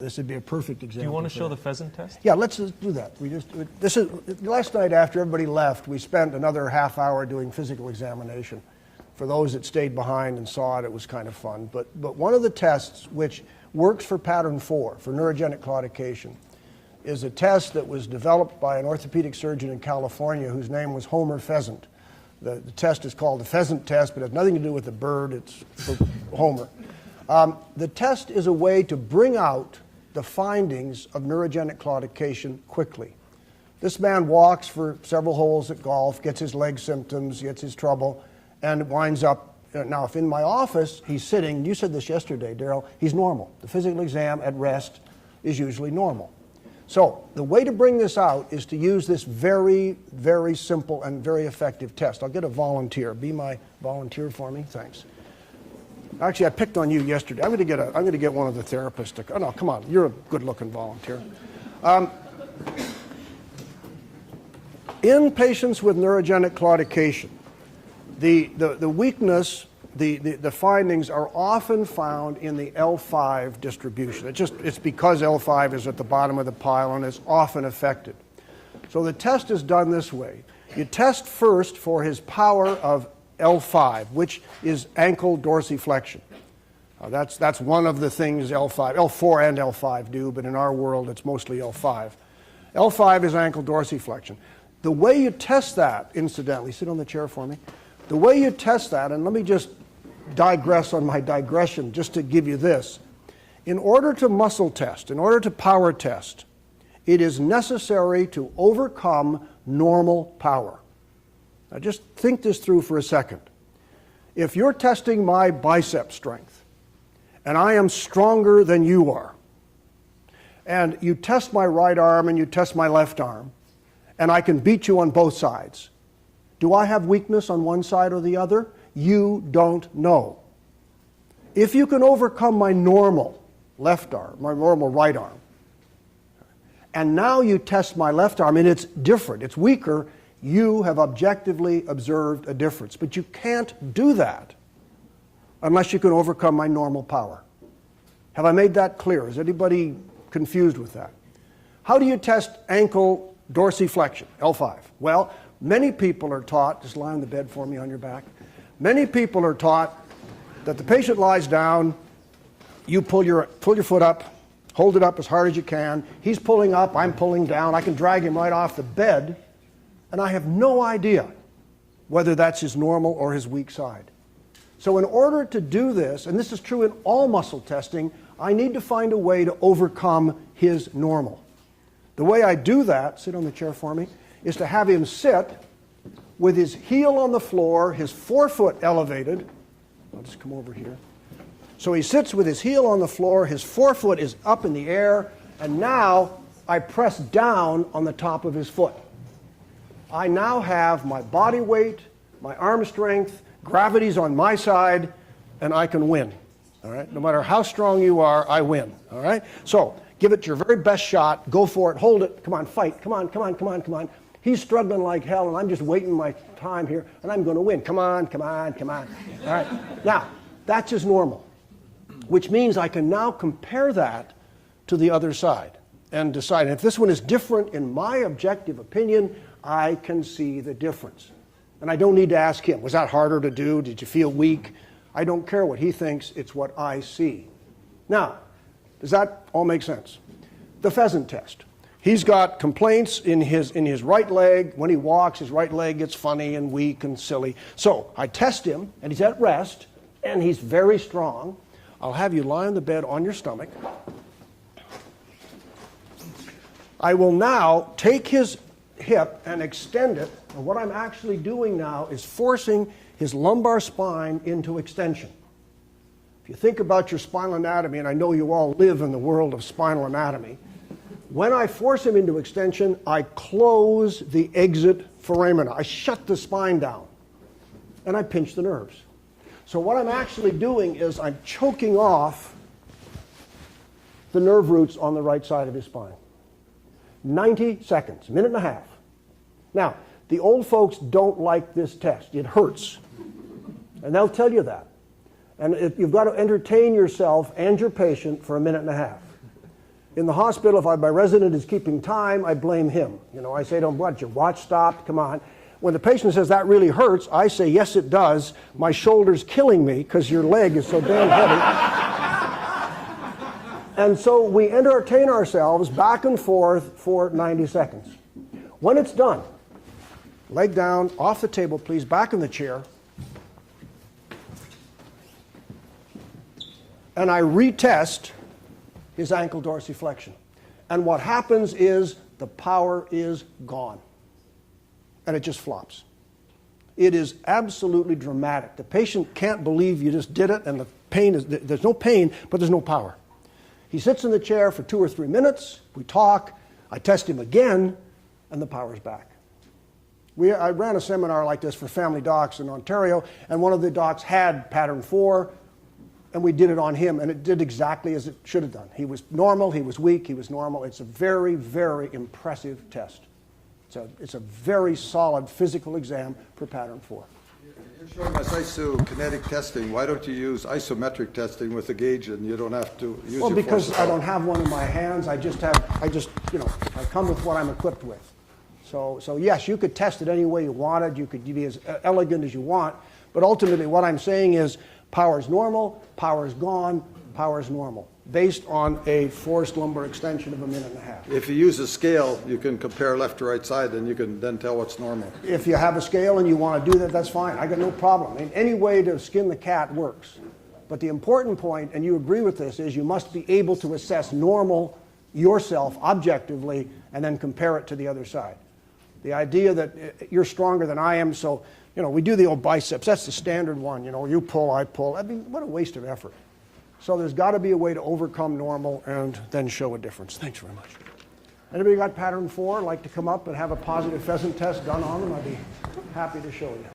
This would be a perfect example. Do you want to show the pheasant test? Yeah, let's just do that. Last night after everybody left, we spent another half hour doing physical examination. For those that stayed behind and saw it, it was kind of fun. But one of the tests which works for pattern 4, for neurogenic claudication, is a test that was developed by an orthopedic surgeon in California whose name was Homer Pheasant. The test is called the Pheasant Test, but it has nothing to do with the bird. It's for Homer. The test is a way to bring out the findings of neurogenic claudication quickly. This man walks for several holes at golf, gets his leg symptoms, gets his trouble, and winds up. Now, if in my office he's sitting, you said this yesterday, Daryl, he's normal. The physical exam at rest is usually normal. So the way to bring this out is to use this very, very simple and very effective test. I'll get a volunteer. Be my volunteer for me. Thanks. Actually, I picked on you yesterday. I'm going to get one of the therapists to. Oh no, come on. You're a good-looking volunteer. In patients with neurogenic claudication, the weakness, the findings are often found in the L5 distribution. It's because L5 is at the bottom of the pile and is often affected. So the test is done this way. You test first for his power of L5, which is ankle dorsiflexion. That's one of the things L4 and L5 do, but in our world it's mostly L5. L5 is ankle dorsiflexion. The way you test that, incidentally, sit on the chair for me. The way you test that, and let me just digress on my digression just to give you this. In order to muscle test, in order to power test, it is necessary to overcome normal power. Now just think this through for a second. If you're testing my bicep strength, and I am stronger than you are, and you test my right arm and you test my left arm, and I can beat you on both sides, do I have weakness on one side or the other? You don't know. If you can overcome my normal left arm, my normal right arm, and now you test my left arm and it's different, it's weaker, you have objectively observed a difference. But you can't do that unless you can overcome my normal power. Have I made that clear? Is anybody confused with that? How do you test ankle dorsiflexion, L5? Well, many people are taught, just lie on the bed for me on your back. Many people are taught that the patient lies down, you pull your foot up, hold it up as hard as you can. He's pulling up, I'm pulling down. I can drag him right off the bed, and I have no idea whether that's his normal or his weak side. So in order to do this, and this is true in all muscle testing, I need to find a way to overcome his normal. The way I do that, sit on the chair for me, is to have him sit with his heel on the floor, his forefoot elevated. I'll just come over here. So he sits with his heel on the floor, his forefoot is up in the air, and now I press down on the top of his foot. I now have my body weight, my arm strength, gravity's on my side, and I can win. All right? No matter how strong you are, I win. All right? So give it your very best shot. Go for it. Hold it. Come on, fight. Come on, come on, come on, come on. He's struggling like hell, and I'm just waiting my time here, and I'm going to win. Come on, come on, come on. All right? Now, that's just normal, which means I can now compare that to the other side and decide. And if this one is different in my objective opinion, I can see the difference. And I don't need to ask him, was that harder to do? Did you feel weak? I don't care what he thinks. It's what I see. Now, does that all make sense? The Pheasant Test. He's got complaints in his right leg. When he walks, his right leg gets funny and weak and silly. So I test him, and he's at rest, and he's very strong. I'll have you lie on the bed on your stomach. I will now take his hip and extend it. And what I'm actually doing now is forcing his lumbar spine into extension. If you think about your spinal anatomy, and I know you all live in the world of spinal anatomy, when I force him into extension, I close the exit foramina. I shut the spine down, and I pinch the nerves. So what I'm actually doing is I'm choking off the nerve roots on the right side of his spine. 90 seconds, a minute and a half. Now, the old folks don't like this test. It hurts. And they'll tell you that. And you've got to entertain yourself and your patient for a minute and a half. In the hospital, if my resident is keeping time, I blame him. I say to him, what, your watch stopped? Come on. When the patient says that really hurts, I say, yes, it does. My shoulder's killing me because your leg is so damn heavy. And so we entertain ourselves back and forth for 90 seconds. When it's done, leg down, off the table, please, back in the chair. And I retest his ankle dorsiflexion. And what happens is the power is gone. And it just flops. It is absolutely dramatic. The patient can't believe you just did it, and the pain is, there's no pain, but there's no power. He sits in the chair for 2 or 3 minutes, we talk, I test him again, and the power's back. I ran a seminar like this for family docs in Ontario, and one of the docs had pattern 4, and we did it on him, and it did exactly as it should have done. He was normal, he was weak, he was normal. It's a very, very impressive test. It's a very solid physical exam for pattern 4. You're showing us isokinetic testing. Why don't you use isometric testing with a gauge, and you don't have to use Well, your because force? I don't have one in my hands. I come with what I'm equipped with. So yes, you could test it any way you wanted. You could be as elegant as you want. But ultimately, what I'm saying is power's normal, power's gone, power's normal, based on a forced lumbar extension of 1.5 minutes. If you use a scale, you can compare left to right side, and you can then tell what's normal. If you have a scale and you want to do that, that's fine. I got no problem. And any way to skin the cat works. But the important point, and you agree with this, is you must be able to assess normal yourself objectively and then compare it to the other side. The idea that you're stronger than I am, so we do the old biceps. That's the standard one. You pull, I pull. I mean, what a waste of effort. So there's got to be a way to overcome normal and then show a difference. Thanks very much. Anybody got pattern 4, like to come up and have a positive pheasant test done on them? I'd be happy to show you.